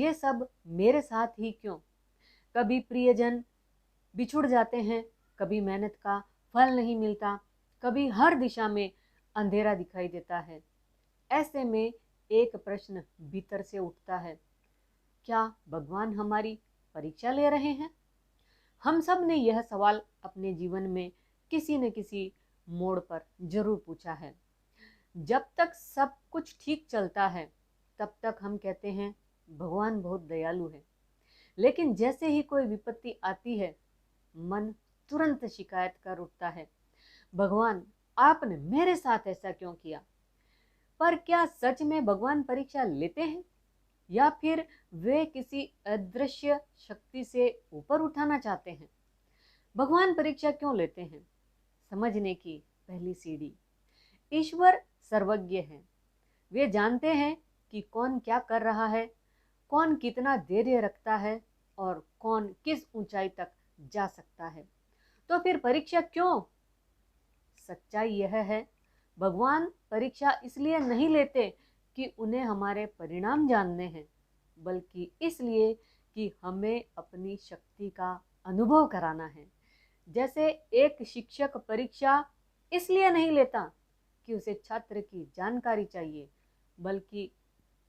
ये सब मेरे साथ ही क्यों? कभी प्रियजन बिछुड़ जाते हैं, कभी मेहनत का फल नहीं मिलता, कभी हर दिशा में अंधेरा दिखाई देता है। ऐसे में एक प्रश्न भीतर से उठता है, क्या भगवान हमारी परीक्षा ले रहे हैं? हम सब ने यह सवाल अपने जीवन में किसी न किसी मोड़ पर जरूर पूछा है। जब तक सब कुछ ठीक चलता है तब तक हम कहते हैं भगवान बहुत दयालु है, लेकिन जैसे ही कोई विपत्ति आती है मन तुरंत शिकायत कर उठता है, भगवान आपने मेरे साथ ऐसा क्यों किया? पर क्या सच में भगवान परीक्षा लेते हैं या फिर वे किसी अदृश्य शक्ति से ऊपर उठाना चाहते हैं? भगवान परीक्षा क्यों लेते हैं? समझने की पहली सीढ़ी, ईश्वर सर्वज्ञ है। वे जानते हैं कि कौन क्या कर रहा है, कौन कितना धैर्य रखता है और कौन किस ऊंचाई तक जा सकता है। तो फिर परीक्षा क्यों? सच्चाई यह है, भगवान परीक्षा इसलिए नहीं लेते कि उन्हें हमारे परिणाम जानने हैं, बल्कि इसलिए कि हमें अपनी शक्ति का अनुभव कराना है। जैसे एक शिक्षक परीक्षा इसलिए नहीं लेता कि उसे छात्र की जानकारी चाहिए, बल्कि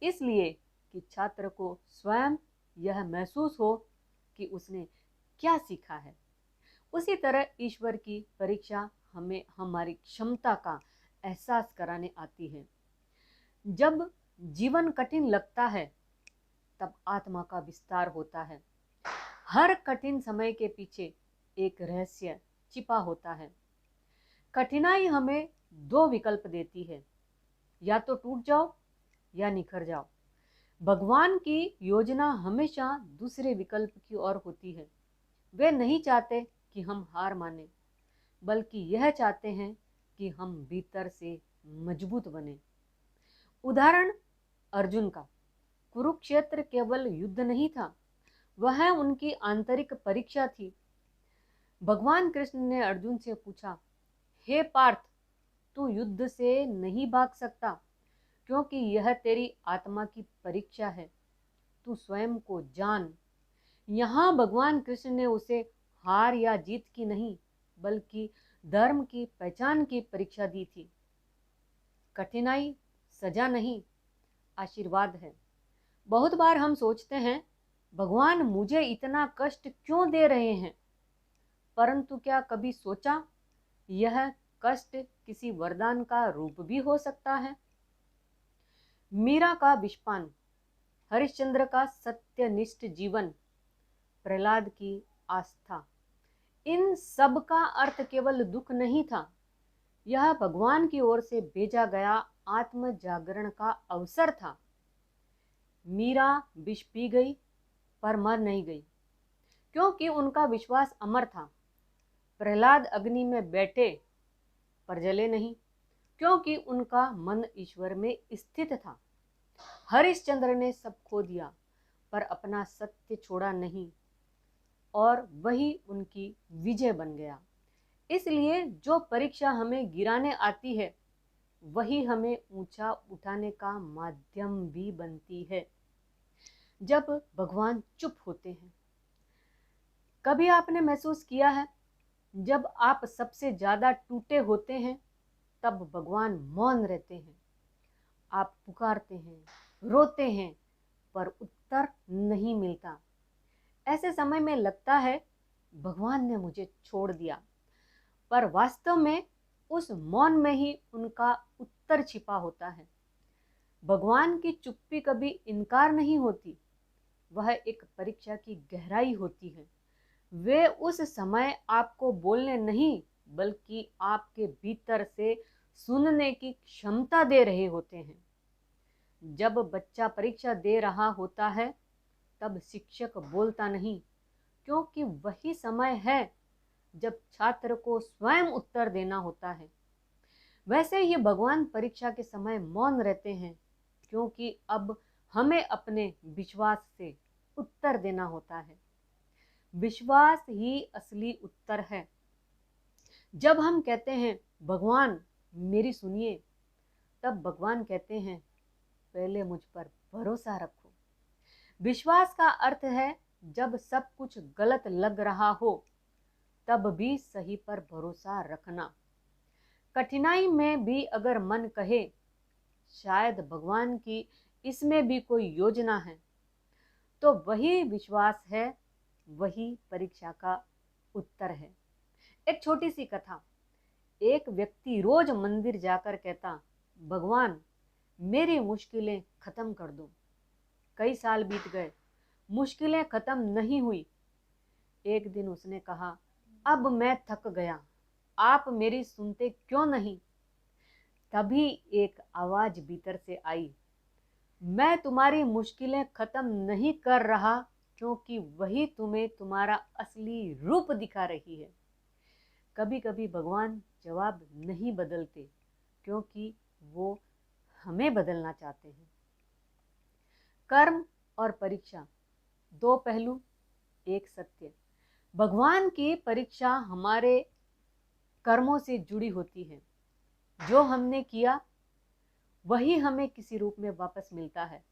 इसलिए कि छात्र को स्वयं यह महसूस हो कि उसने क्या सीखा है। उसी तरह ईश्वर की परीक्षा हमें हमारी क्षमता का एहसास कराने आती है। जब जीवन कठिन लगता है तब आत्मा का विस्तार होता है। हर कठिन समय के पीछे एक रहस्य छिपा होता है। कठिनाई हमें दो विकल्प देती है, या तो टूट जाओ या निखर जाओ। भगवान की योजना हमेशा दूसरे विकल्प की ओर होती है। वे नहीं चाहते कि हम हार माने, बल्कि यह चाहते हैं कि हम भीतर से मजबूत बने। उदाहरण अर्जुन का। कुरुक्षेत्र केवल युद्ध नहीं था, वह उनकी आंतरिक परीक्षा थी। भगवान कृष्ण ने अर्जुन से पूछा, हे पार्थ, तू युद्ध से नहीं भाग सकता, क्योंकि यह तेरी आत्मा की परीक्षा है। तू स्वयं को जान। यहाँ भगवान कृष्ण ने उसे हार या जीत की नहीं, बल्कि धर्म की पहचान की परीक्षा दी थी। कठिनाई सजा नहीं, आशीर्वाद है। बहुत बार हम सोचते हैं, भगवान मुझे इतना कष्ट क्यों दे रहे हैं? परंतु क्या कभी सोचा, यह कष्ट किसी वरदान का रूप भी हो सकता है? मीरा का विषपान, हरिश्चंद्र का सत्यनिष्ठ जीवन, प्रहलाद की आस्था, इन सब का अर्थ केवल दुख नहीं था। यह भगवान की ओर से भेजा गया आत्म जागरण का अवसर था। मीरा विष पी गई पर मर नहीं गई, क्योंकि उनका विश्वास अमर था। प्रहलाद अग्नि में बैठे पर जले नहीं, क्योंकि उनका मन ईश्वर में स्थित था। हरिश्चंद्र ने सब खो दिया पर अपना सत्य छोड़ा नहीं, और वही उनकी विजय बन गया। इसलिए जो परीक्षा हमें गिराने आती है, वही हमें ऊंचा उठाने का माध्यम भी बनती है। जब भगवान चुप होते हैं, कभी आपने महसूस किया है, जब आप सबसे ज्यादा टूटे होते हैं तब भगवान मौन रहते हैं। आप पुकारते हैं, रोते हैं, पर उत्तर नहीं मिलता। ऐसे समय में लगता है भगवान ने मुझे छोड़ दिया, पर वास्तव में उस मौन में ही उनका उत्तर छिपा होता है। भगवान की चुप्पी कभी इनकार नहीं होती, वह एक परीक्षा की गहराई होती है। वे उस समय आपको बोलने नहीं, बल्कि आपके भीतर से सुनने की क्षमता दे रहे होते हैं। जब बच्चा परीक्षा दे रहा होता है तब शिक्षक बोलता नहीं, क्योंकि वही समय है जब छात्र को स्वयं उत्तर देना होता है। वैसे ही भगवान परीक्षा के समय मौन रहते हैं, क्योंकि अब हमें अपने विश्वास से उत्तर देना होता है। विश्वास ही असली उत्तर है। जब हम कहते हैं भगवान मेरी सुनिए, तब भगवान कहते हैं पहले मुझ पर भरोसा रखो। विश्वास का अर्थ है जब सब कुछ गलत लग रहा हो तब भी सही पर भरोसा रखना। कठिनाई में भी अगर मन कहे शायद भगवान की इसमें भी कोई योजना है, तो वही विश्वास है, वही परीक्षा का उत्तर है। एक छोटी सी कथा। एक व्यक्ति रोज मंदिर जाकर कहता, भगवान मेरी मुश्किलें खत्म कर दो। कई साल बीत गए, मुश्किलें खत्म नहीं हुई। एक दिन उसने कहा, अब मैं थक गया, आप मेरी सुनते क्यों नहीं? तभी एक आवाज भीतर से आई, मैं तुम्हारी मुश्किलें खत्म नहीं कर रहा, क्योंकि वही तुम्हें तुम्हारा असली रूप दिखा रही है। कभी कभी भगवान जवाब नहीं बदलते, क्योंकि वो हमें बदलना चाहते हैं। कर्म और परीक्षा, दो पहलू, एक सत्य। भगवान की परीक्षा हमारे कर्मों से जुड़ी होती है। जो हमने किया वही हमें किसी रूप में वापस मिलता है,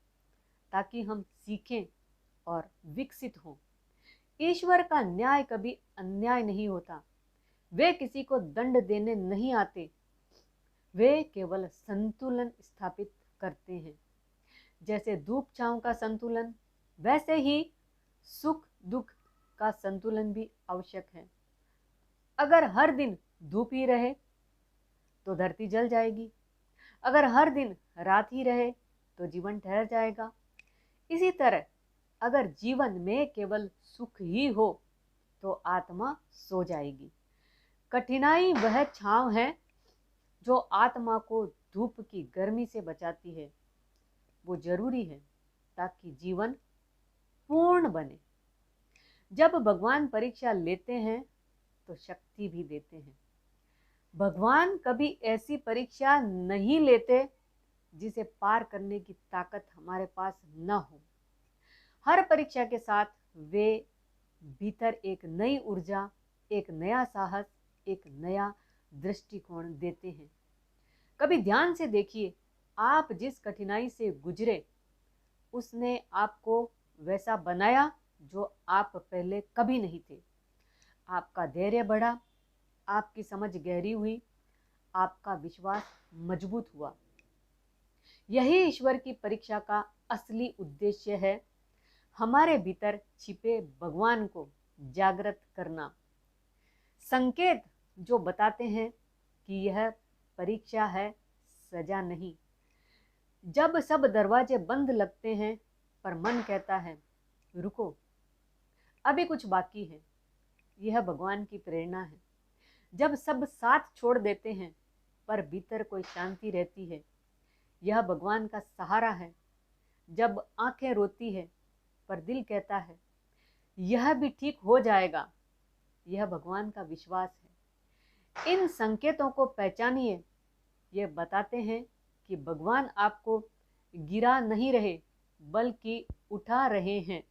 ताकि हम सीखें और विकसित हों। ईश्वर का न्याय कभी अन्याय नहीं होता। वे किसी को दंड देने नहीं आते, वे केवल संतुलन स्थापित करते हैं। जैसे धूप छांव का संतुलन, वैसे ही सुख दुख का संतुलन भी आवश्यक है। अगर हर दिन धूप ही रहे तो धरती जल जाएगी, अगर हर दिन रात ही रहे तो जीवन ठहर जाएगा। इसी तरह अगर जीवन में केवल सुख ही हो तो आत्मा सो जाएगी। कठिनाई वह छांव है जो आत्मा को धूप की गर्मी से बचाती है। वो जरूरी है ताकि जीवन पूर्ण बने। जब भगवान परीक्षा लेते हैं तो शक्ति भी देते हैं। भगवान कभी ऐसी परीक्षा नहीं लेते जिसे पार करने की ताकत हमारे पास न हो। हर परीक्षा के साथ वे भीतर एक नई ऊर्जा, एक नया साहस, एक नया दृष्टिकोण देते हैं। कभी ध्यान से देखिए, आप जिस कठिनाई से गुजरे उसने आपको वैसा बनाया जो आप पहले कभी नहीं थे। आपका धैर्य बढ़ा, आपकी समझ गहरी हुई, आपका विश्वास मजबूत हुआ। यही ईश्वर की परीक्षा का असली उद्देश्य है, हमारे भीतर छिपे भगवान को जागृत करना। संकेत जो बताते हैं कि यह परीक्षा है, सजा नहीं। जब सब दरवाजे बंद लगते हैं पर मन कहता है रुको, अभी कुछ बाकी है, यह भगवान की प्रेरणा है। जब सब साथ छोड़ देते हैं पर भीतर कोई शांति रहती है, यह भगवान का सहारा है। जब आंखें रोती है पर दिल कहता है यह भी ठीक हो जाएगा, यह भगवान का विश्वास है। इन संकेतों को पहचानिए, ये बताते हैं कि भगवान आपको गिरा नहीं रहे बल्कि उठा रहे हैं।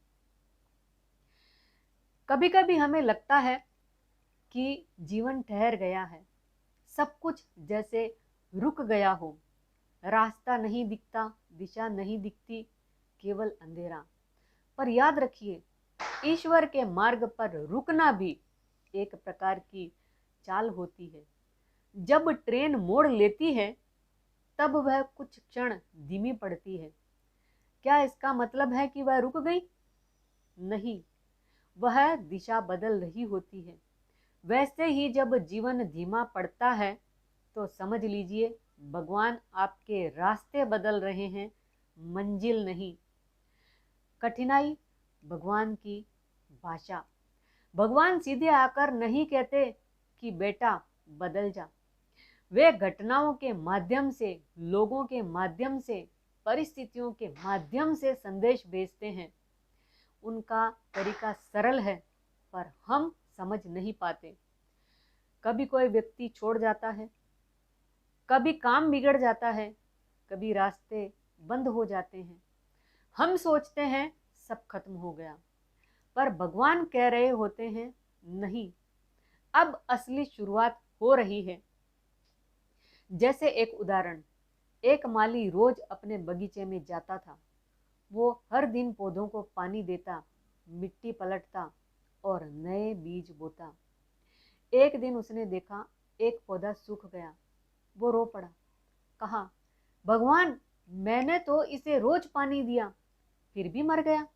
कभी कभी हमें लगता है कि जीवन ठहर गया है, सब कुछ जैसे रुक गया हो, रास्ता नहीं दिखता, दिशा नहीं दिखती, केवल अंधेरा। पर याद रखिए, ईश्वर के मार्ग पर रुकना भी एक प्रकार की चाल होती है। जब ट्रेन मोड़ लेती है तब वह कुछ क्षण धीमी पड़ती है। क्या इसका मतलब है कि वह रुक गई? नहीं, वह दिशा बदल रही होती है। वैसे ही जब जीवन धीमा पड़ता है तो समझ लीजिए भगवान आपके रास्ते बदल रहे हैं, मंजिल नहीं। कठिनाई भगवान की भाषा। भगवान सीधे आकर नहीं कहते कि बेटा बदल जा। वे घटनाओं के माध्यम से, लोगों के माध्यम से, परिस्थितियों के माध्यम से संदेश भेजते हैं। उनका तरीका सरल है पर हम समझ नहीं पाते। कभी कोई व्यक्ति छोड़ जाता है, कभी काम बिगड़ जाता है, कभी रास्ते बंद हो जाते हैं। हम सोचते हैं सब खत्म हो गया, पर भगवान कह रहे होते हैं नहीं, अब असली शुरुआत हो रही है। जैसे एक उदाहरण, एक माली रोज अपने बगीचे में जाता था। वो हर दिन पौधों को पानी देता, मिट्टी पलटता और नए बीज बोता। एक दिन उसने देखा एक पौधा सूख गया। वो रो पड़ा, कहा, भगवान, मैंने तो इसे रोज पानी दिया, फिर भी मर गया।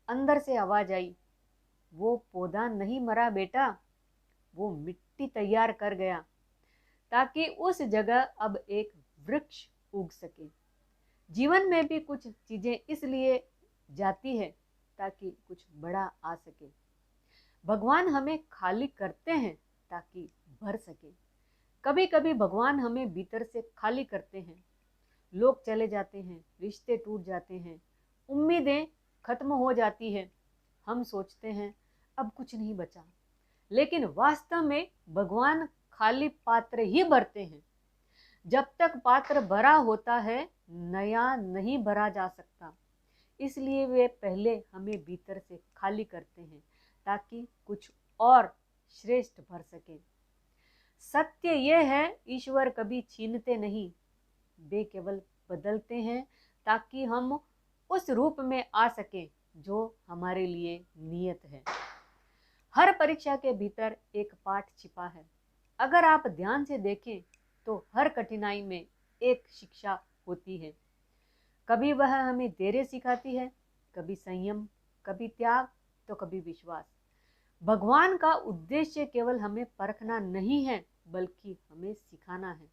अंदर से आवाज आई, वो पौधा नहीं मरा बेटा, वो मिट्टी तैयार कर गया ताकि उस जगह अब एक वृक्ष उग सके। जीवन में भी कुछ चीजें इसलिए जाती है ताकि कुछ बड़ा आ सके। भगवान हमें खाली करते हैं ताकि भर सके। कभी कभी भगवान हमें भीतर से खाली करते हैं। लोग चले जाते हैं, रिश्ते टूट जाते हैं, उम्मीदें खत्म हो जाती है। हम सोचते हैं अब कुछ नहीं बचा, लेकिन वास्तव में भगवान खाली पात्र ही भरते हैं। जब तक पात्र भरा होता है, नया नहीं भरा जा सकता। इसलिए वे पहले हमें भीतर से खाली करते हैं ताकि कुछ और श्रेष्ठ भर सके। सत्य यह है, ईश्वर कभी छीनते नहीं, वे केवल बदलते हैं ताकि हम उस रूप में आ सके जो हमारे लिए नियत है। हर परीक्षा के भीतर एक पाठ छिपा है। अगर आप ध्यान से देखें तो हर कठिनाई में एक शिक्षा होती है। कभी वह हमें धैर्य सिखाती है, कभी संयम, कभी त्याग, तो कभी विश्वास। भगवान का उद्देश्य केवल हमें परखना नहीं है, बल्कि हमें सिखाना है।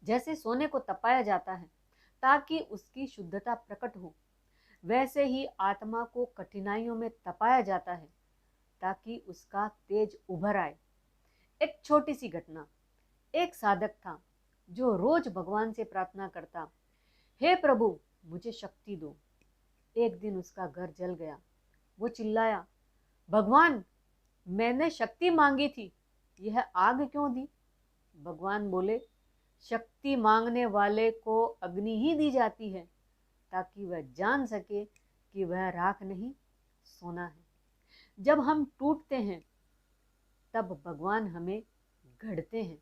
जैसे सोने को तपाया जाता है ताकि उसकी शुद्धता प्रकट हो, वैसे ही आत्मा को कठिनाइयों में तपाया जाता है ताकि उसका तेज उभर आए। एक छोटी सी घटना। एक साधक था जो रोज भगवान से प्रार्थना करता, हे प्रभु, मुझे शक्ति दो। एक दिन उसका घर जल गया। वो चिल्लाया, भगवान, मैंने शक्ति मांगी थी, यह आग क्यों दी? भगवान बोले, शक्ति मांगने वाले को अग्नि ही दी जाती है ताकि वह जान सके कि वह राख नहीं, सोना है। जब हम टूटते हैं तब भगवान हमें गढ़ते हैं।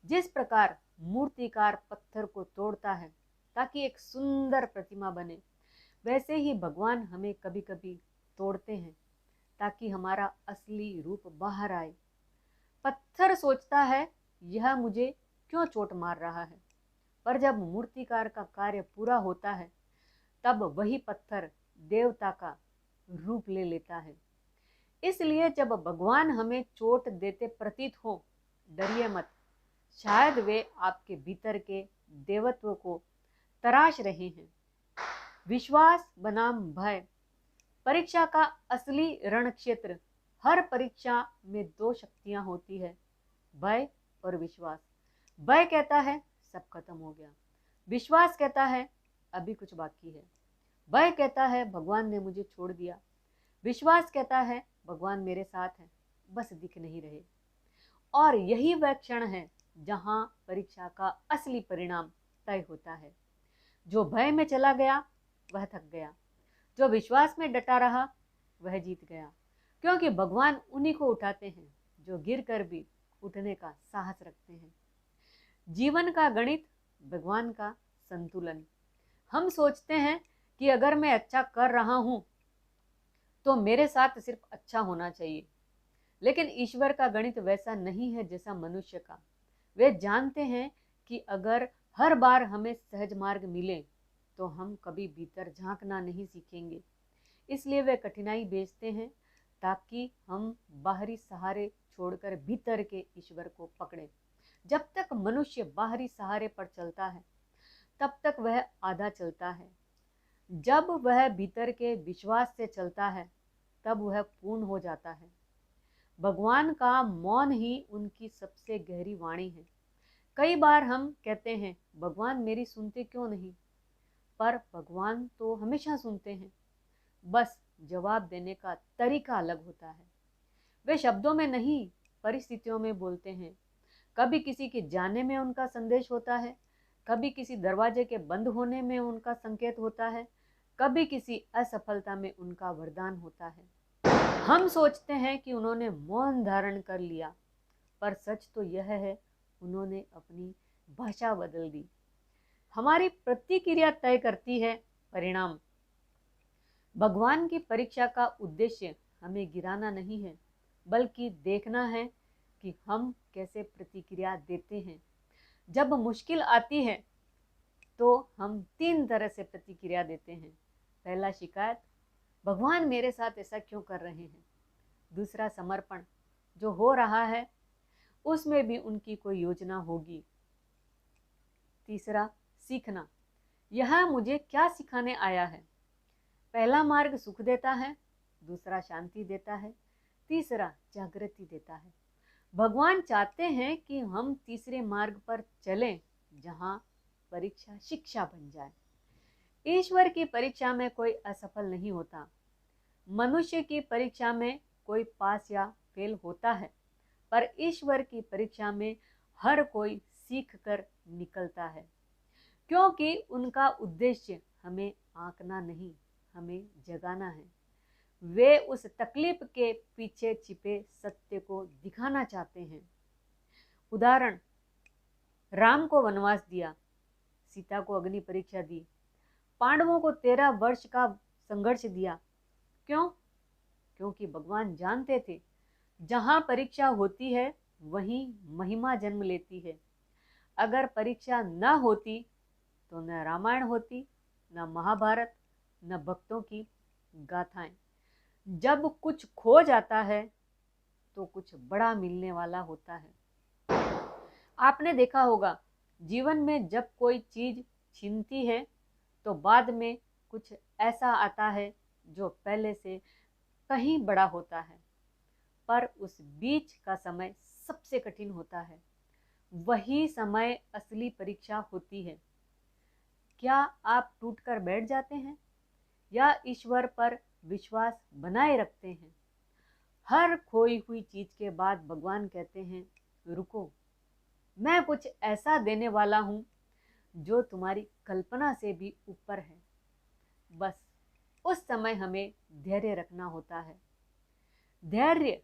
जिस प्रकार मूर्तिकार पत्थर को तोड़ता है ताकि एक सुंदर प्रतिमा बने, वैसे ही भगवान हमें कभी कभी तोड़ते हैं ताकि हमारा असली रूप बाहर आए। पत्थर सोचता है, यह मुझे क्यों चोट मार रहा है, पर जब मूर्तिकार का कार्य पूरा होता है तब वही पत्थर देवता का रूप ले लेता है। इसलिए जब भगवान हमें चोट देते प्रतीत हो, डरिए मत। शायद वे आपके भीतर के देवत्व को तराश रहे हैं। विश्वास बनाम भय। परीक्षा का असली रण क्षेत्र। हर परीक्षा में दो शक्तियां होती है, भय और विश्वास। भय कहता है सब खत्म हो गया, विश्वास कहता है अभी कुछ बाकी है। भय कहता है भगवान ने मुझे छोड़ दिया, विश्वास कहता है भगवान मेरे साथ है, बस दिख नहीं रहे। और यही वह क्षण है जहां परीक्षा का असली परिणाम तय होता है। जो भय में चला गया वह थक गया, जो विश्वास में डटा रहा वह जीत गया। क्योंकि भगवान उन्हीं को उठाते हैं जो गिर कर भी उठने का साहस रखते हैं। जीवन का गणित, भगवान का संतुलन। हम सोचते हैं कि अगर मैं अच्छा कर रहा हूं तो मेरे साथ सिर्फ अच्छा होना चाहिए, लेकिन ईश्वर का गणित वैसा नहीं है जैसा मनुष्य का। वे जानते हैं कि अगर हर बार हमें सहज मार्ग मिले तो हम कभी भीतर झांकना नहीं सीखेंगे। इसलिए वे कठिनाई भेजते हैं ताकि हम बाहरी सहारे छोड़कर भीतर के ईश्वर को पकड़ें। जब तक मनुष्य बाहरी सहारे पर चलता है तब तक वह आधा चलता है। जब वह भीतर के विश्वास से चलता है तब वह पूर्ण हो जाता है। भगवान का मौन ही उनकी सबसे गहरी वाणी है। कई बार हम कहते हैं, भगवान मेरी सुनते क्यों नहीं? पर भगवान तो हमेशा सुनते हैं, बस जवाब देने का तरीका अलग होता है। वे शब्दों में नहीं, परिस्थितियों में बोलते हैं। कभी किसी के जाने में उनका संदेश होता है, कभी किसी दरवाजे के बंद होने में उनका संकेत होता है, कभी किसी असफलता में उनका वरदान होता है। हम सोचते हैं कि उन्होंने मौन धारण कर लिया, पर सच तो यह है उन्होंने अपनी भाषा बदल दी। हमारी प्रतिक्रिया तय करती है परिणाम। भगवान की परीक्षा का उद्देश्य हमें गिराना नहीं है, बल्कि देखना है कि हम कैसे प्रतिक्रिया देते हैं। जब मुश्किल आती है तो हम 3 तरह से प्रतिक्रिया देते हैं। पहला, शिकायत, भगवान मेरे साथ ऐसा क्यों कर रहे हैं। दूसरा, समर्पण, जो हो रहा है उसमें भी उनकी कोई योजना होगी। तीसरा, सीखना, यह मुझे क्या सिखाने आया है। पहला मार्ग सुख देता है, दूसरा शांति देता है, तीसरा जागृति देता है। भगवान चाहते हैं कि हम तीसरे मार्ग पर चलें, जहां परीक्षा शिक्षा बन जाए। ईश्वर की परीक्षा में कोई असफल नहीं होता। मनुष्य की परीक्षा में कोई पास या फेल होता है, पर ईश्वर की परीक्षा में हर कोई सीख कर निकलता है, क्योंकि उनका उद्देश्य हमें आंकना नहीं, हमें जगाना है। वे उस तकलीफ के पीछे छिपे सत्य को दिखाना चाहते हैं। उदाहरण, राम को वनवास दिया, सीता को अग्नि परीक्षा दी, पांडवों को 13 वर्ष का संघर्ष दिया। क्यों? क्योंकि भगवान जानते थे जहां परीक्षा होती है वहीं महिमा जन्म लेती है। अगर परीक्षा न होती तो न रामायण होती, न महाभारत, न भक्तों की गाथाएं। जब कुछ खो जाता है तो कुछ बड़ा मिलने वाला होता है। आपने देखा होगा, जीवन में जब कोई चीज छीनती है तो बाद में कुछ ऐसा आता है जो पहले से कहीं बड़ा होता है, पर उस बीच का समय सबसे कठिन होता है। वही समय असली परीक्षा होती है। क्या आप टूटकर बैठ जाते हैं या ईश्वर पर विश्वास बनाए रखते हैं? हर खोई हुई चीज के बाद भगवान कहते हैं, रुको, मैं कुछ ऐसा देने वाला हूं जो तुम्हारी कल्पना से भी ऊपर है। बस उस समय हमें धैर्य रखना होता है। धैर्य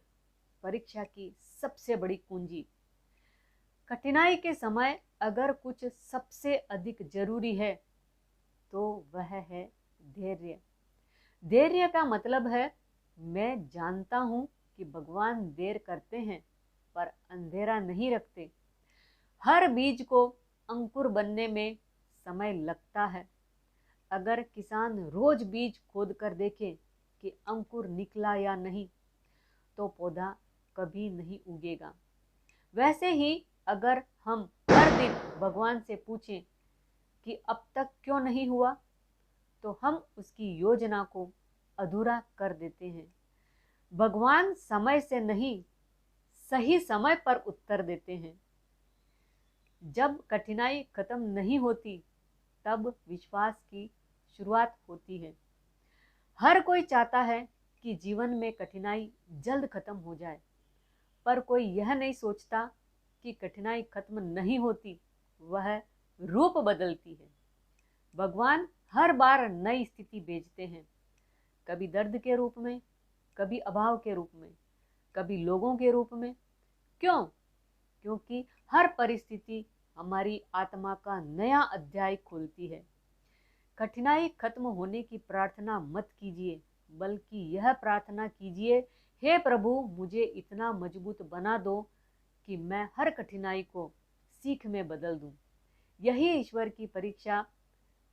परीक्षा की सबसे बड़ी कुंजी। कठिनाई के समय अगर कुछ सबसे अधिक जरूरी है तो वह है धैर्य। धैर्य का मतलब है, मैं जानता हूं कि भगवान देर करते हैं पर अंधेरा नहीं रखते। हर बीज को अंकुर बनने में समय लगता है। अगर किसान रोज बीज खोद कर देखे कि अंकुर निकला या नहीं, तो पौधा कभी नहीं उगेगा। वैसे ही अगर हम हर दिन भगवान से पूछें कि अब तक क्यों नहीं हुआ, तो हम उसकी योजना को अधूरा कर देते हैं। भगवान समय से नहीं, सही समय पर उत्तर देते हैं। जब कठिनाई खत्म नहीं होती, तब विश्वास की शुरुआत होती है। हर कोई चाहता है कि जीवन में कठिनाई जल्द खत्म हो जाए, पर कोई यह नहीं सोचता कि कठिनाई खत्म नहीं होती, वह रूप बदलती है। भगवान हर बार नई स्थिति भेजते हैं, कभी दर्द के रूप में, कभी अभाव के रूप में, कभी लोगों के रूप में। क्यों? क्योंकि हर परिस्थिति हमारी आत्मा का नया अध्याय खोलती है। कठिनाई खत्म होने की प्रार्थना मत कीजिए, बल्कि यह प्रार्थना कीजिए, हे प्रभु, मुझे इतना मजबूत बना दो कि मैं हर कठिनाई को सीख में बदल दूं। यही ईश्वर की परीक्षा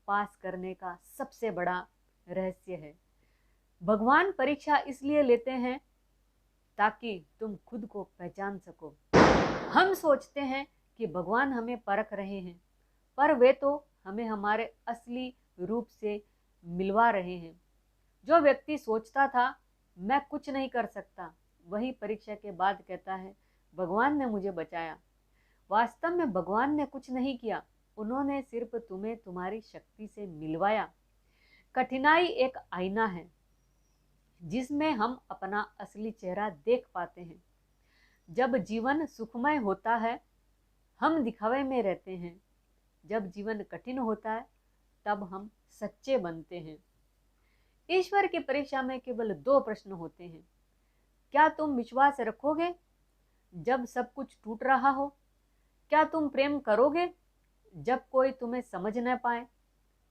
पास करने का सबसे बड़ा रहस्य है। भगवान परीक्षा इसलिए लेते हैं ताकि तुम खुद को पहचान सको। हम सोचते हैं कि भगवान हमें परख रहे हैं, पर वे तो हमें हमारे असली रूप से मिलवा रहे हैं। जो व्यक्ति सोचता था मैं कुछ नहीं कर सकता, वही परीक्षा के बाद कहता है, भगवान ने मुझे बचाया। वास्तव में भगवान ने कुछ नहीं किया, उन्होंने सिर्फ तुम्हें तुम्हारी शक्ति से मिलवाया। कठिनाई एक आईना है जिसमें हम अपना असली चेहरा देख पाते हैं। जब जीवन सुखमय होता है, हम दिखावे में रहते हैं। जब जीवन कठिन होता है, तब हम सच्चे बनते हैं। ईश्वर की परीक्षा में केवल 2 प्रश्न होते हैं। क्या तुम विश्वास रखोगे जब सब कुछ टूट रहा हो? क्या तुम प्रेम करोगे जब कोई तुम्हें समझ न पाए?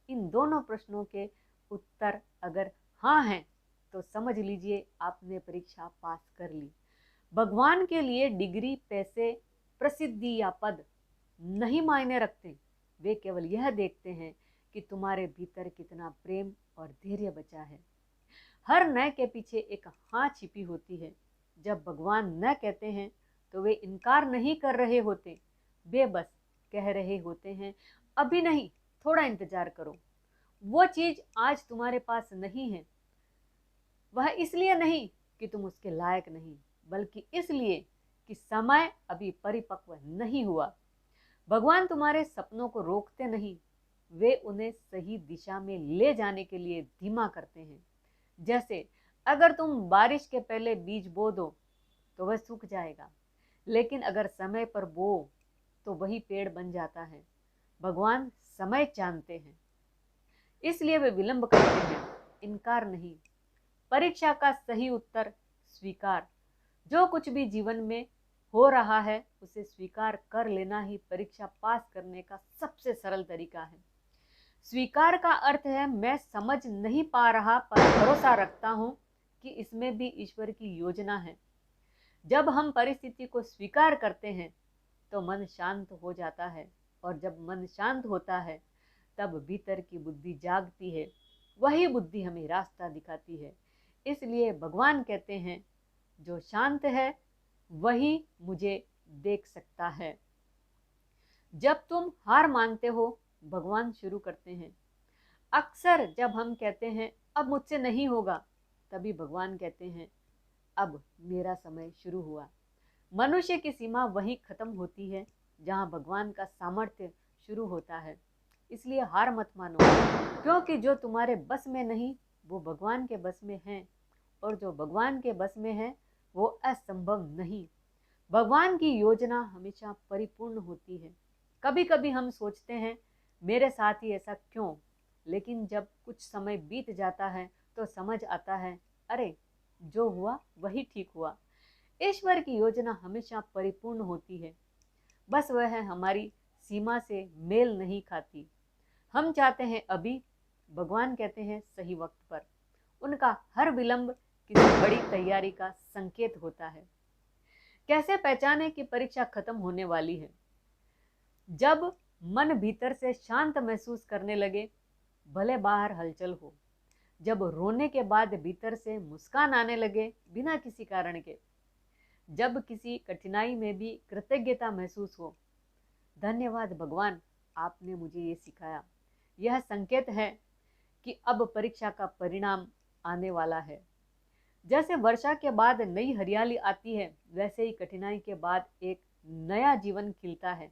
इन दोनों प्रश्नों के उत्तर अगर हाँ हैं तो समझ लीजिए आपने परीक्षा पास कर ली। भगवान के लिए डिग्री, पैसे, प्रसिद्धि या पद नहीं मायने रखते। वे केवल यह देखते हैं कि तुम्हारे भीतर कितना प्रेम और धैर्य बचा है। हर न के पीछे एक हाँ छिपी होती है। जब भगवान न कहते हैं तो वे इनकार नहीं कर रहे होते, वे बस कह रहे होते हैं अभी नहीं, थोड़ा इंतजार करो। वो चीज आज तुम्हारे पास नहीं है, वह इसलिए नहीं कि तुम उसके लायक नहीं, बल्कि इसलिए कि समय अभी परिपक्व नहीं हुआ। भगवान तुम्हारे सपनों को रोकते नहीं, वे उन्हें सही दिशा में ले जाने के लिए धीमा करते हैं। जैसे अगर तुम बारिश के पहले बीज बो दो तो वह सूख जाएगा, लेकिन अगर समय पर बो तो वही पेड़ बन जाता है। भगवान समय जानते हैं, इसलिए वे विलंब करते हैं, इनकार नहीं। परीक्षा का सही उत्तर स्वीकार। जो कुछ भी जीवन में हो रहा है उसे स्वीकार कर लेना ही परीक्षा पास करने का सबसे सरल तरीका है। स्वीकार का अर्थ है मैं समझ नहीं पा रहा पर भरोसा रखता हूं कि इसमें भी ईश्वर की योजना है। जब हम परिस्थिति को स्वीकार करते हैं तो मन शांत हो जाता है, और जब मन शांत होता है तब भीतर की बुद्धि जागती है। वही बुद्धि हमें रास्ता दिखाती है। इसलिए भगवान कहते हैं जो शांत है वही मुझे देख सकता है। जब तुम हार मानते हो भगवान शुरू करते हैं। अक्सर जब हम कहते हैं अब मुझसे नहीं होगा, तभी भगवान कहते हैं अब मेरा समय शुरू हुआ। मनुष्य की सीमा वहीं खत्म होती है जहां भगवान का सामर्थ्य शुरू होता है। इसलिए हार मत मानो, क्योंकि जो तुम्हारे बस में नहीं वो भगवान के बस में है, और जो भगवान के बस में है वो असंभव नहीं। भगवान की योजना हमेशा परिपूर्ण होती है। कभी कभी हम सोचते हैं मेरे साथ ही ऐसा क्यों, लेकिन जब कुछ समय बीत जाता है तो समझ आता है अरे जो हुआ वही ठीक हुआ। ईश्वर की योजना हमेशा परिपूर्ण होती है, बस वह हमारी सीमा से मेल नहीं खाती। हम चाहते हैं अभी, भगवान कहते हैं सही वक्त पर। उनका हर विलंब किसी बड़ी तैयारी का संकेत होता है। कैसे पहचाने कि परीक्षा खत्म होने वाली है? जब मन भीतर से शांत महसूस करने लगे, भले बाहर हलचल हो। जब रोने के बाद भीतर से मुस्कान आने लगे बिना किसी कारण के। जब किसी कठिनाई में भी कृतज्ञता महसूस हो, धन्यवाद भगवान, आपने मुझे ये सिखाया। यह संकेत है कि अब परीक्षा का परिणाम आने वाला है। जैसे वर्षा के बाद नई हरियाली आती है, वैसे ही कठिनाई के बाद एक नया जीवन खिलता है।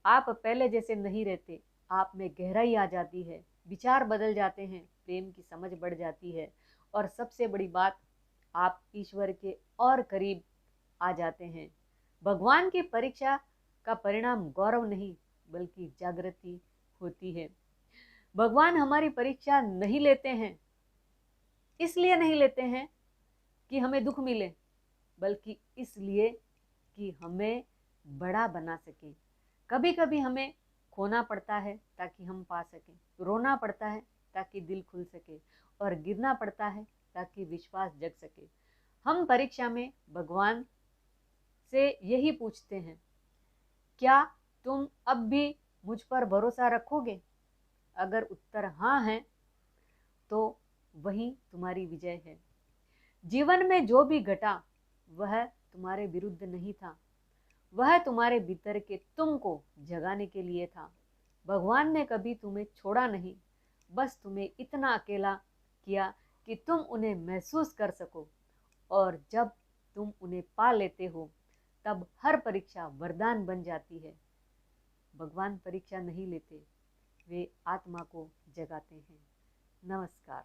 आप पहले जैसे नहीं रहते, आप में गहराई आ जाती है, विचार बदल जाते हैं, प्रेम की समझ बढ़ जाती है, और सबसे बड़ी बात, आप ईश्वर के और करीब आ जाते हैं। भगवान की परीक्षा का परिणाम गौरव नहीं बल्कि जागृति होती है। भगवान हमारी परीक्षा नहीं लेते हैं, इसलिए नहीं लेते हैं कि हमें दुख मिले, बल्कि इसलिए कि हमें बड़ा बना सके। कभी कभी हमें खोना पड़ता है ताकि हम पा सकें, रोना पड़ता है ताकि दिल खुल सके, और गिरना पड़ता है ताकि विश्वास जग सके। हम परीक्षा में भगवान से यही पूछते हैं, क्या तुम अब भी मुझ पर भरोसा रखोगे? अगर उत्तर हाँ है तो वही तुम्हारी विजय है। जीवन में जो भी घटा वह तुम्हारे विरुद्ध नहीं था, वह तुम्हारे भीतर के तुम को जगाने के लिए था। भगवान ने कभी तुम्हें छोड़ा नहीं, बस तुम्हें इतना अकेला किया कि तुम उन्हें महसूस कर सको, और जब तुम उन्हें पा लेते हो तब हर परीक्षा वरदान बन जाती है। भगवान परीक्षा नहीं लेते, वे आत्मा को जगाते हैं। नमस्कार।